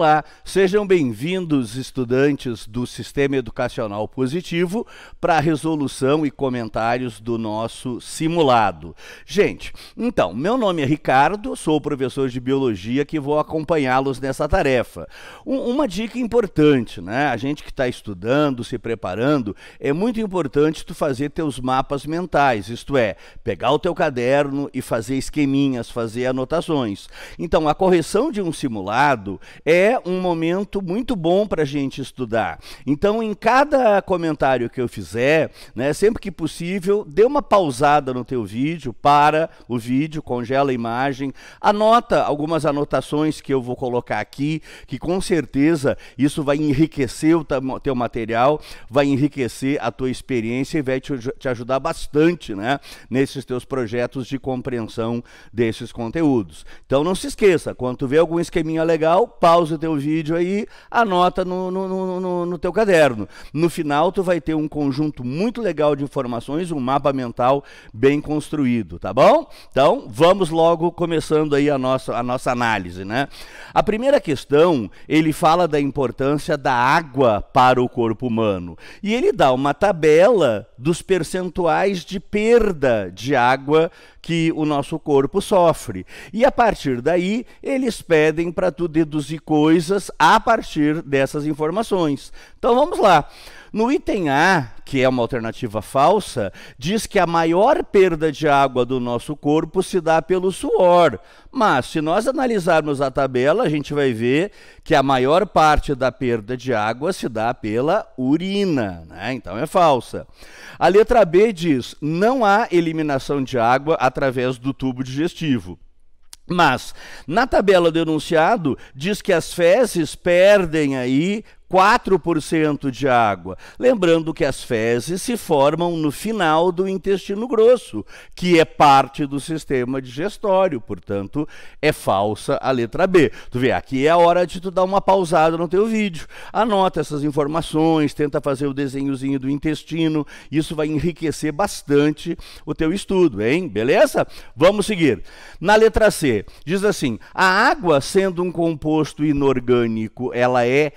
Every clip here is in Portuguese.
Olá, sejam bem-vindos, estudantes do Sistema Educacional Positivo, para a resolução e comentários do nosso simulado. Gente, então, meu nome é Ricardo, sou professor de Biologia que vou acompanhá-los nessa tarefa. Uma dica importante, né? A gente que está estudando, se preparando, é muito importante tu fazer teus mapas mentais, isto é, pegar o teu caderno e fazer esqueminhas, fazer anotações. Então, a correção de um simulado é um momento muito bom para a gente estudar. Então, em cada comentário que eu fizer, né, sempre que possível, dê uma pausada no teu vídeo, para o vídeo, congela a imagem, anota algumas anotações que eu vou colocar aqui, que com certeza isso vai enriquecer o teu material, vai enriquecer a tua experiência e vai te ajudar bastante, né, nesses teus projetos de compreensão desses conteúdos. Então, não se esqueça, quando tu vê algum esqueminha legal, pausa o teu vídeo aí, anota no teu caderno. No final, tu vai ter um conjunto muito legal de informações, um mapa mental bem construído, tá bom? Então, vamos logo começando aí a nossa análise, né? A primeira questão, ele fala da importância da água para o corpo humano. E ele dá uma tabela dos percentuais de perda de água que o nosso corpo sofre. E a partir daí, eles pedem para tu deduzir coisas a partir dessas informações. Então vamos lá. No item A, que é uma alternativa falsa, diz que a maior perda de água do nosso corpo se dá pelo suor. Mas, se nós analisarmos a tabela, a gente vai ver que a maior parte da perda de água se dá pela urina, né? Então é falsa. A letra B diz: não há eliminação de água através do tubo digestivo. Mas, na tabela do enunciado, diz que as fezes perdem aí 4% de água. Lembrando que as fezes se formam no final do intestino grosso, que é parte do sistema digestório, portanto, é falsa a letra B. Tu vê, aqui é a hora de tu dar uma pausada no teu vídeo. Anota essas informações, tenta fazer o desenhozinho do intestino, isso vai enriquecer bastante o teu estudo, hein? Beleza? Vamos seguir. Na letra C, diz assim: a água, sendo um composto inorgânico, ela é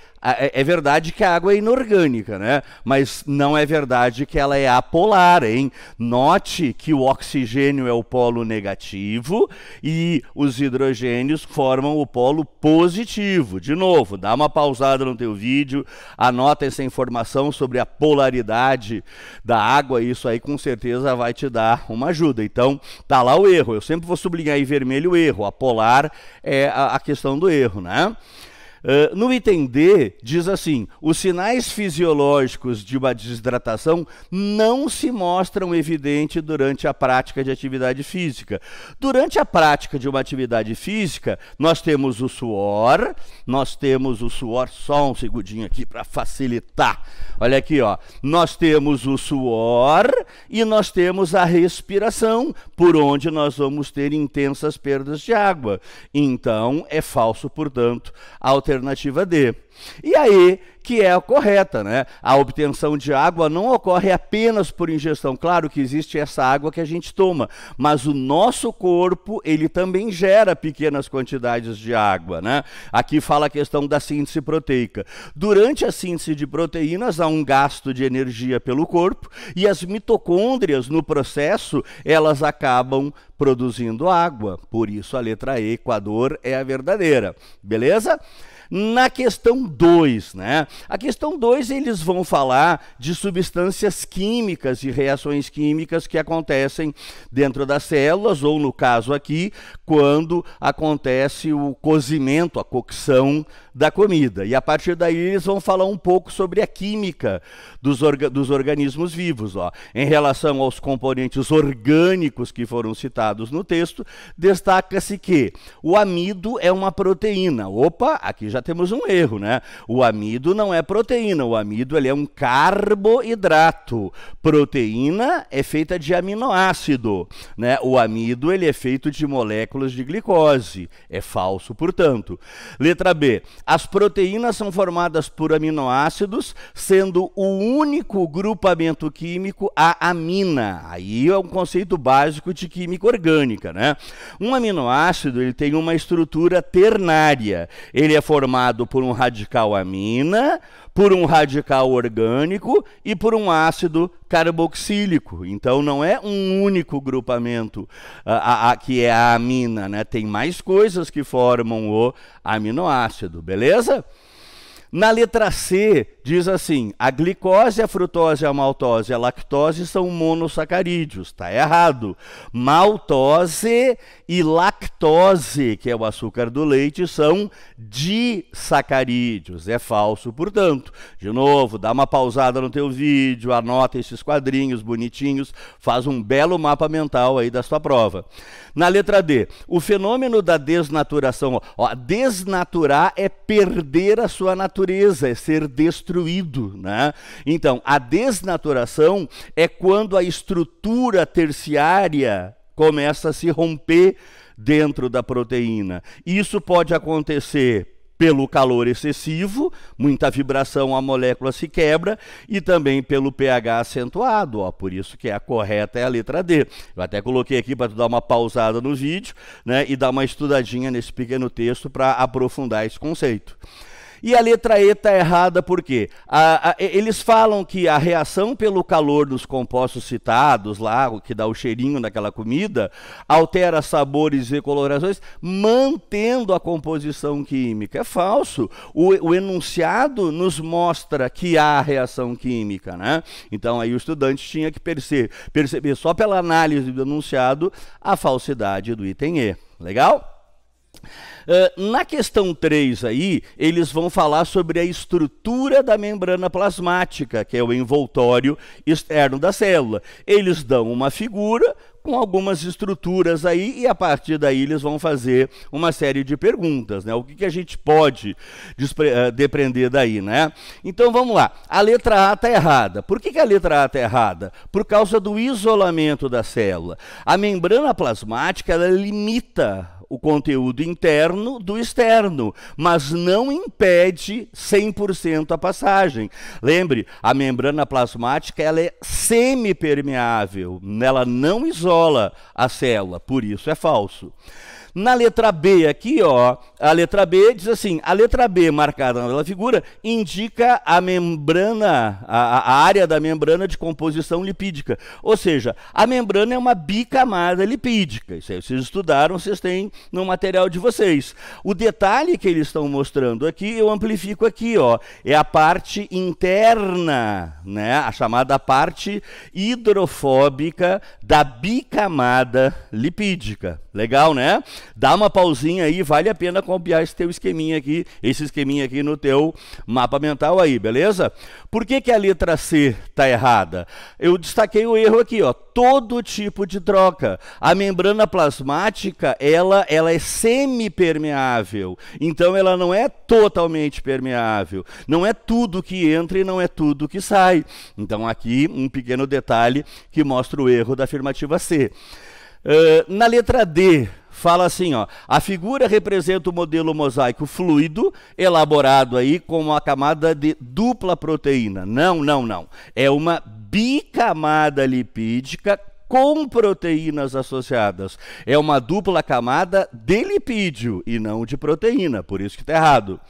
verdade que a água é inorgânica, né? Mas não é verdade que ela é apolar, hein? Note que o oxigênio é o polo negativo e os hidrogênios formam o polo positivo. De novo, dá uma pausada no teu vídeo, anota essa informação sobre a polaridade da água, isso aí com certeza vai te dar uma ajuda. Então, tá lá o erro. Eu sempre vou sublinhar em vermelho o erro. A polar é a questão do erro, né? No item D, diz assim: os sinais fisiológicos de uma desidratação não se mostram evidentes durante a prática de atividade física. Durante a prática de uma atividade física, nós temos o suor, só um segundinho aqui para facilitar. Olha aqui, ó, nós temos o suor e nós temos a respiração, por onde nós vamos ter intensas perdas de água. Então, é falso, portanto, a alternativa D. E aí, que é a correta, né? A obtenção de água não ocorre apenas por ingestão. Claro que existe essa água que a gente toma, mas o nosso corpo, ele também gera pequenas quantidades de água, né? Aqui fala a questão da síntese proteica. Durante a síntese de proteínas, há um gasto de energia pelo corpo e as mitocôndrias, no processo, elas acabam produzindo água. Por isso, a letra E, Equador, é a verdadeira. Beleza? Na questão 2, né? A questão 2, eles vão falar de substâncias químicas e reações químicas que acontecem dentro das células, ou no caso aqui, quando acontece o cozimento, a cocção da comida. E a partir daí eles vão falar um pouco sobre a química dos organismos vivos, ó. Em relação aos componentes orgânicos que foram citados no texto, destaca-se que o amido é uma proteína. Opa, aqui já temos um erro, né? O amido não é proteína, o amido ele é um carboidrato. Proteína é feita de aminoácido, né? O amido ele é feito de moléculas de glicose. É falso, portanto. Letra B. As proteínas são formadas por aminoácidos, sendo o único grupamento químico a amina. Aí é um conceito básico de química orgânica, né? Um aminoácido ele tem uma estrutura ternária. Ele é formado formado por um radical amina, por um radical orgânico e por um ácido carboxílico. Então não é um único grupamento que é a amina, né? Tem mais coisas que formam o aminoácido, beleza? Na letra C, diz assim, a glicose, a frutose, a maltose e a lactose são monossacarídeos. Está errado. Maltose e lactose, que é o açúcar do leite, são disacarídeos. É falso, portanto. De novo, dá uma pausada no teu vídeo, anota esses quadrinhos bonitinhos, faz um belo mapa mental aí da sua prova. Na letra D, o fenômeno da desnaturação. Ó, desnaturar é perder a sua natureza, é ser destruído, né? Então, a desnaturação é quando a estrutura terciária começa a se romper dentro da proteína. Isso pode acontecer pelo calor excessivo, muita vibração, a molécula se quebra, e também pelo pH acentuado, ó, por isso que a correta é a letra D. Eu até coloquei aqui para tu dar uma pausada no vídeo, né, e dar uma estudadinha nesse pequeno texto para aprofundar esse conceito. E a letra E está errada por quê? Eles falam que a reação pelo calor dos compostos citados lá, o que dá o cheirinho daquela comida, altera sabores e colorações, mantendo a composição química. É falso. O enunciado nos mostra que há reação química, né? Então aí o estudante tinha que perceber só pela análise do enunciado a falsidade do item E. Legal? Na questão 3 aí, eles vão falar sobre a estrutura da membrana plasmática, que é o envoltório externo da célula. Eles dão uma figura com algumas estruturas aí, e a partir daí eles vão fazer uma série de perguntas, né? O que a gente pode depreender daí, né? Então vamos lá, a letra A está errada. Por que a letra A está errada? Por causa do isolamento da célula. A membrana plasmática, ela limita o conteúdo interno do externo, mas não impede 100% a passagem. Lembre, a membrana plasmática ela é semipermeável, ela não isola a célula, por isso é falso. Na letra B aqui, ó, a letra B diz assim, a letra B marcada na figura indica a membrana, a área da membrana de composição lipídica. Ou seja, a membrana é uma bicamada lipídica. Isso aí vocês estudaram, vocês têm no material de vocês. O detalhe que eles estão mostrando aqui, eu amplifico aqui, ó, é a parte interna, né, a chamada parte hidrofóbica da bicamada lipídica. Legal, né? Dá uma pausinha aí, vale a pena copiar esse esqueminha aqui no teu mapa mental aí, beleza? Por que a letra C está errada? Eu destaquei o erro aqui, ó, todo tipo de troca. A membrana plasmática, ela é semipermeável, então ela não é totalmente permeável. Não é tudo que entra e não é tudo que sai. Então aqui um pequeno detalhe que mostra o erro da afirmativa C. Na letra D, fala assim, ó, a figura representa o modelo mosaico fluido, elaborado aí com uma camada de dupla proteína. Não, não, não. É uma bicamada lipídica com proteínas associadas. É uma dupla camada de lipídio e não de proteína, por isso que está errado.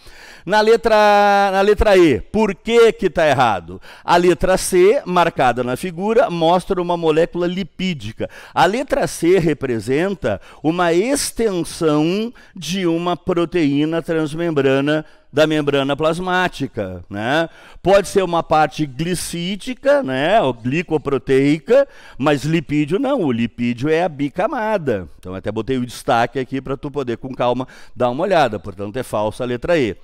Na letra E, por que está errado? A letra C, marcada na figura, mostra uma molécula lipídica. A letra C representa uma extensão de uma proteína transmembrana da membrana plasmática, né? Pode ser uma parte glicídica, né, ou glicoproteica, mas lipídio não, o lipídio é a bicamada. Então até botei o destaque aqui para tu poder com calma dar uma olhada, portanto é falsa a letra E.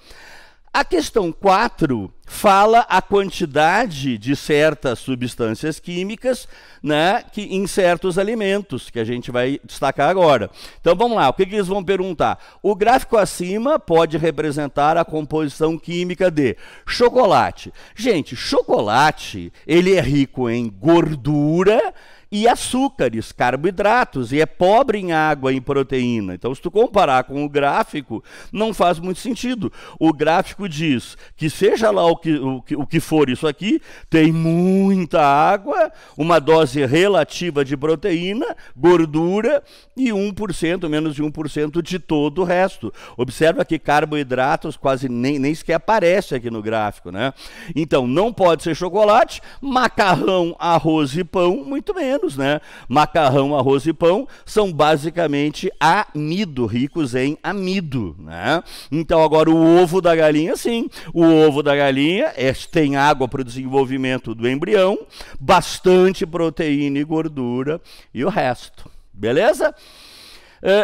A questão 4 fala a quantidade de certas substâncias químicas, né, em certos alimentos, que a gente vai destacar agora. Então vamos lá, o que eles vão perguntar? O gráfico acima pode representar a composição química de chocolate. Gente, chocolate, ele é rico em gordura e açúcares, carboidratos, e é pobre em água e em proteína. Então, se tu comparar com o gráfico, não faz muito sentido. O gráfico diz que seja lá o que for isso aqui, tem muita água, uma dose relativa de proteína, gordura e 1%, menos de 1% de todo o resto. Observa que carboidratos quase nem sequer aparece aqui no gráfico, né? Então, não pode ser chocolate, macarrão, arroz e pão, muito menos, né? Macarrão, arroz e pão são basicamente amido, ricos em amido, né? Então, agora o ovo da galinha, sim. O ovo da galinha tem água para o desenvolvimento do embrião, bastante proteína e gordura e o resto. Beleza?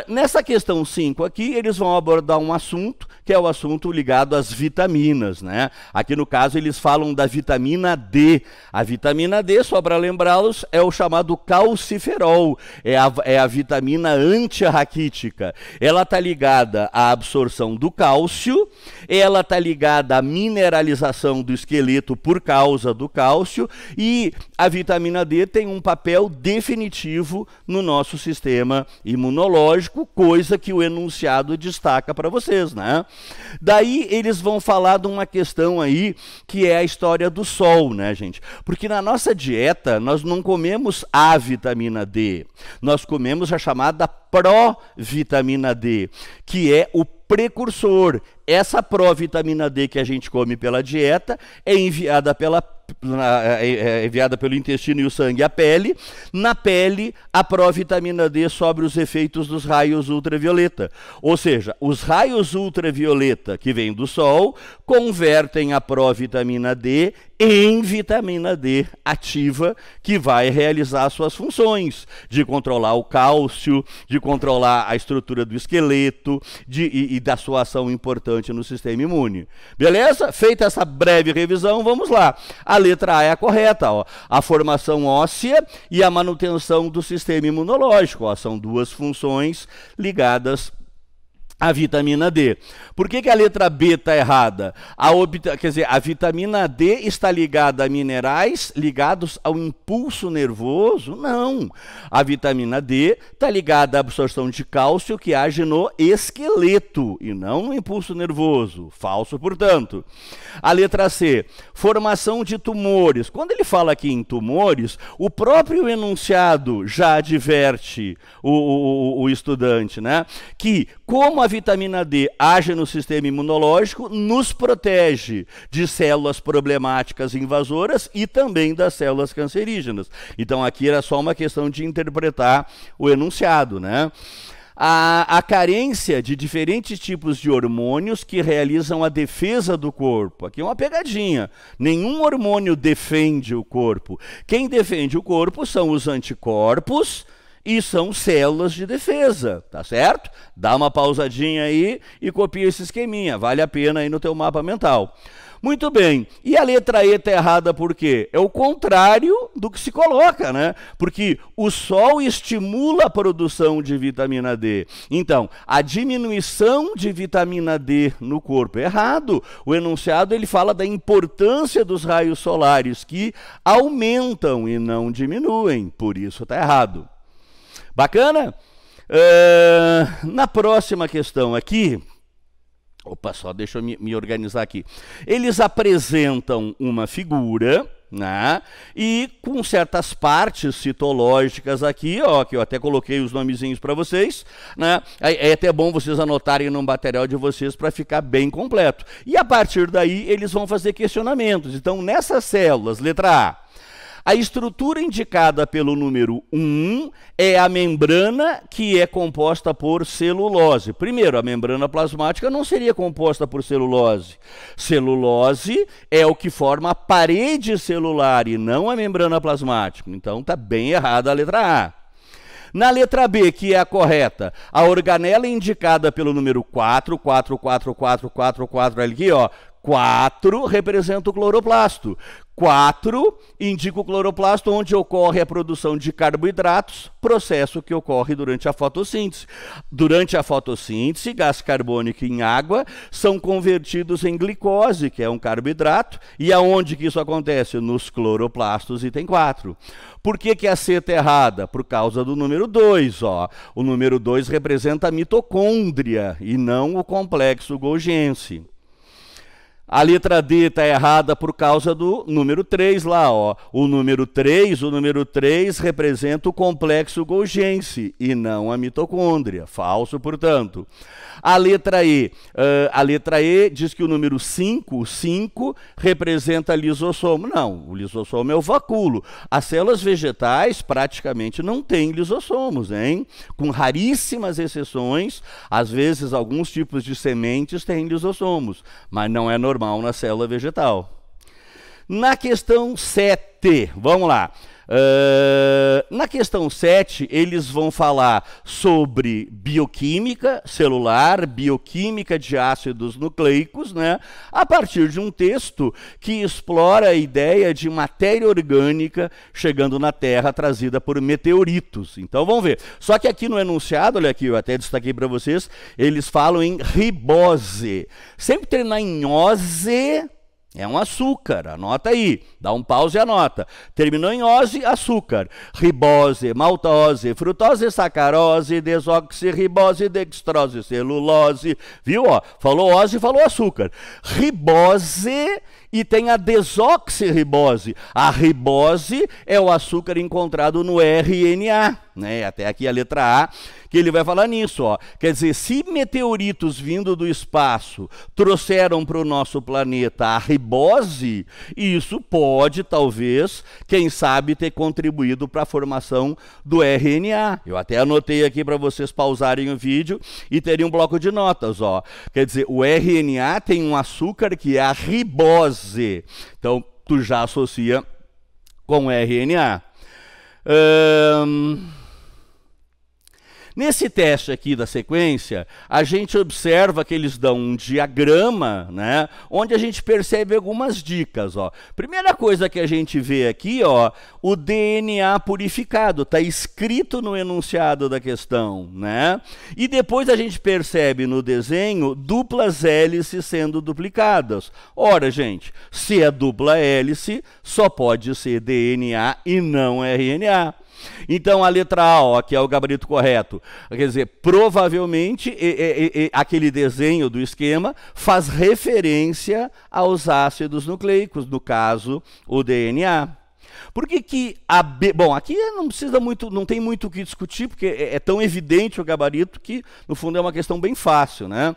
Nessa questão 5 aqui, eles vão abordar um assunto, que é o assunto ligado às vitaminas, né? Aqui no caso eles falam da vitamina D. A vitamina D, só para lembrá-los, é o chamado calciferol, é a vitamina antirraquítica. Ela está ligada à absorção do cálcio, ela está ligada à mineralização do esqueleto por causa do cálcio, e a vitamina D tem um papel definitivo no nosso sistema imunológico, coisa que o enunciado destaca para vocês, né? Daí eles vão falar de uma questão aí que é a história do sol, né, gente? Porque na nossa dieta nós não comemos a vitamina D, nós comemos a chamada provitamina D, que é o precursor. Essa provitamina D que a gente come pela dieta é enviada pelo intestino e o sangue à pele. Na pele, a provitamina D sobre os efeitos dos raios ultravioleta. Ou seja, os raios ultravioleta que vêm do sol convertem a provitamina D em vitamina D ativa, que vai realizar suas funções de controlar o cálcio, de controlar a estrutura do esqueleto e da sua ação importante no sistema imune. Beleza? Feita essa breve revisão, vamos lá. A letra A é a correta, ó. A formação óssea e a manutenção do sistema imunológico, ó. São duas funções ligadas a vitamina D. Por que a letra B está errada? Quer dizer, a vitamina D está ligada a minerais ligados ao impulso nervoso? Não. A vitamina D está ligada à absorção de cálcio que age no esqueleto e não no impulso nervoso. Falso, portanto. A letra C, formação de tumores. Quando ele fala aqui em tumores, o próprio enunciado já adverte o estudante, né? Que como a vitamina D age no sistema imunológico, nos protege de células problemáticas invasoras e também das células cancerígenas. Então aqui era só uma questão de interpretar o enunciado, né? A carência de diferentes tipos de hormônios que realizam a defesa do corpo. Aqui é uma pegadinha. Nenhum hormônio defende o corpo. Quem defende o corpo são os anticorpos e são células de defesa, tá certo? Dá uma pausadinha aí e copia esse esqueminha, vale a pena aí no teu mapa mental. Muito bem, e a letra E está errada por quê? É o contrário do que se coloca, né? Porque o sol estimula a produção de vitamina D. Então, a diminuição de vitamina D no corpo é errado. O enunciado ele fala da importância dos raios solares que aumentam e não diminuem, por isso está errado. Bacana? Na próxima questão aqui, opa, só deixa eu me organizar aqui. Eles apresentam uma figura, né? E com certas partes citológicas aqui, ó, que eu até coloquei os nomezinhos para vocês, né? É até bom vocês anotarem no material de vocês para ficar bem completo. E a partir daí eles vão fazer questionamentos. Então, nessas células, letra A estrutura indicada pelo número 1 é a membrana que é composta por celulose. Primeiro, a membrana plasmática não seria composta por celulose. Celulose é o que forma a parede celular e não a membrana plasmática. Então, está bem errada a letra A. Na letra B, que é a correta, a organela indicada pelo número 4 aqui, ó, 4 representa o cloroplasto. 4 indica o cloroplasto, onde ocorre a produção de carboidratos, processo que ocorre durante a fotossíntese. Durante a fotossíntese, gás carbônico em água são convertidos em glicose, que é um carboidrato, e aonde que isso acontece? Nos cloroplastos, item 4. Por que a C está errada? Por causa do número 2. Ó. O número 2 representa a mitocôndria e não o complexo Golgiense. A letra D está errada por causa do número 3 lá, ó. O número 3 representa o complexo Golgiense e não a mitocôndria. Falso, portanto. A letra E diz que o número 5 representa lisossomo. Não, o lisossomo é o vacúolo. As células vegetais praticamente não têm lisossomos, hein? Com raríssimas exceções, às vezes alguns tipos de sementes têm lisossomos, mas não é normal na célula vegetal. Na questão 7, vamos lá. Na questão 7, eles vão falar sobre bioquímica celular, bioquímica de ácidos nucleicos, né? A partir de um texto que explora a ideia de matéria orgânica chegando na Terra trazida por meteoritos. Então vamos ver. Só que aqui no enunciado, olha aqui, eu até destaquei para vocês, eles falam em ribose. Sempre terminar em ose é um açúcar, anota aí, dá um pause e anota. Terminou em ose, açúcar. Ribose, maltose, frutose, sacarose, desoxirribose, dextrose, celulose. Viu? Ó, falou ose, falou açúcar. Ribose e tem a desoxirribose. A ribose é o açúcar encontrado no RNA, né? Até aqui a letra A, que ele vai falar nisso, ó. Quer dizer, se meteoritos vindo do espaço trouxeram para o nosso planeta a ribose, isso pode, talvez, quem sabe, ter contribuído para a formação do RNA. Eu até anotei aqui para vocês pausarem o vídeo e terem um bloco de notas, ó. Quer dizer, o RNA tem um açúcar que é a ribose. Então, tu já associa com RNA. Nesse teste aqui da sequência, a gente observa que eles dão um diagrama, né, onde a gente percebe algumas dicas. Ó. Primeira coisa que a gente vê aqui, ó, o DNA purificado, está escrito no enunciado da questão, né? E depois a gente percebe no desenho duplas hélices sendo duplicadas. Ora, gente, se é dupla hélice, só pode ser DNA e não RNA. Então, a letra A, ó, que é o gabarito correto, quer dizer, provavelmente aquele desenho do esquema faz referência aos ácidos nucleicos, no caso, o DNA. Por que a B... Bom, aqui não precisa muito, não tem muito o que discutir, porque é tão evidente o gabarito que, no fundo, é uma questão bem fácil, né?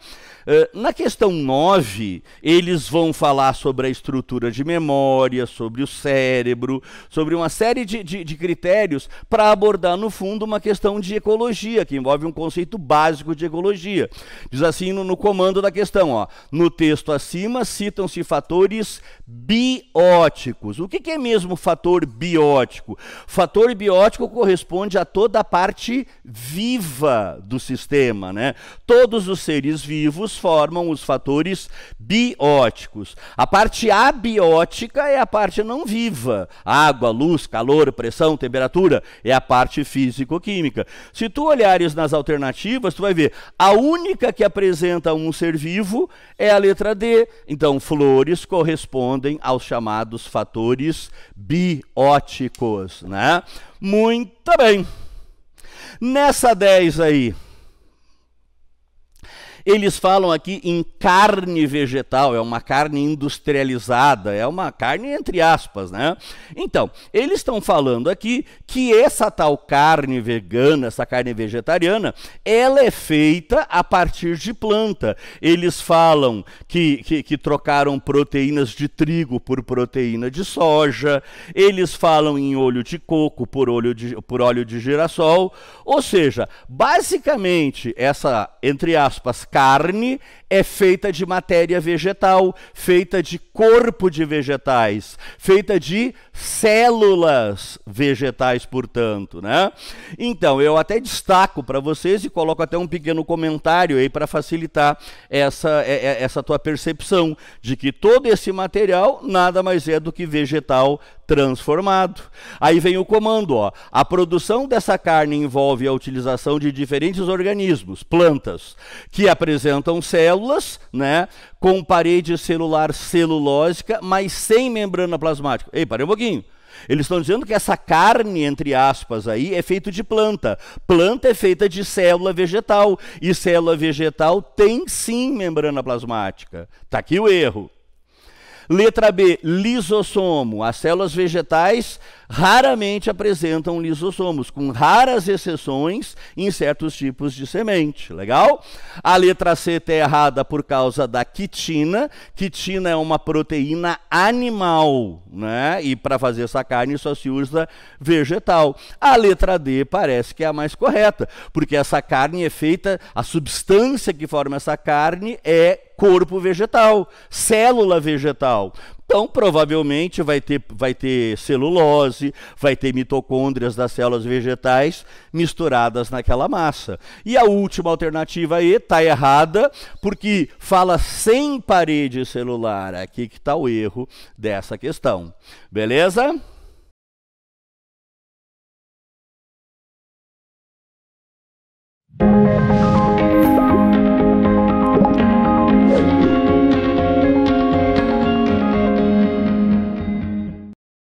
Na questão 9, eles vão falar sobre a estrutura de memória, sobre o cérebro, sobre uma série de critérios para abordar, no fundo, uma questão de ecologia, que envolve um conceito básico de ecologia. Diz assim no comando da questão, ó, no texto acima citam-se fatores bióticos. O que é mesmo fator biótico? Fator biótico corresponde a toda a parte viva do sistema, né? Todos os seres vivos formam os fatores bióticos. A parte abiótica é a parte não viva. Água, luz, calor, pressão, temperatura é a parte físico-química. Se tu olhares nas alternativas, tu vai ver a única que apresenta um ser vivo é a letra D. Então, flores correspondem aos chamados fatores bióticos, né? Muito bem. Nessa 10 aí, eles falam aqui em carne vegetal, é uma carne industrializada, é uma carne entre aspas, né? Então, eles estão falando aqui que essa tal carne vegana, essa carne vegetariana, ela é feita a partir de planta. Eles falam que trocaram proteínas de trigo por proteína de soja, eles falam em óleo de coco por óleo de girassol, ou seja, basicamente essa, entre aspas, carne é feita de matéria vegetal, feita de corpo de vegetais, feita de células vegetais, portanto, né? Então, eu até destaco para vocês e coloco até um pequeno comentário aí para facilitar essa tua percepção de que todo esse material nada mais é do que vegetal transformado. Aí vem o comando, ó. A produção dessa carne envolve a utilização de diferentes organismos, plantas, que apresentam células, né, com parede celular celulósica, mas sem membrana plasmática. Ei, parei um pouquinho. Eles estão dizendo que essa carne, entre aspas, aí, é feita de planta. Planta é feita de célula vegetal. E célula vegetal tem, sim, membrana plasmática. Está aqui o erro. Letra B, lisossomo. As células vegetais raramente apresentam lisossomos, com raras exceções em certos tipos de semente. Legal? A letra C está errada por causa da quitina. Quitina é uma proteína animal, né? E para fazer essa carne só se usa vegetal. A letra D parece que é a mais correta, porque essa carne é feita, a substância que forma essa carne é corpo vegetal, célula vegetal. Então, provavelmente vai ter celulose, vai ter mitocôndrias das células vegetais misturadas naquela massa. E a última alternativa aí está errada, porque fala sem parede celular. Aqui que está o erro dessa questão. Beleza?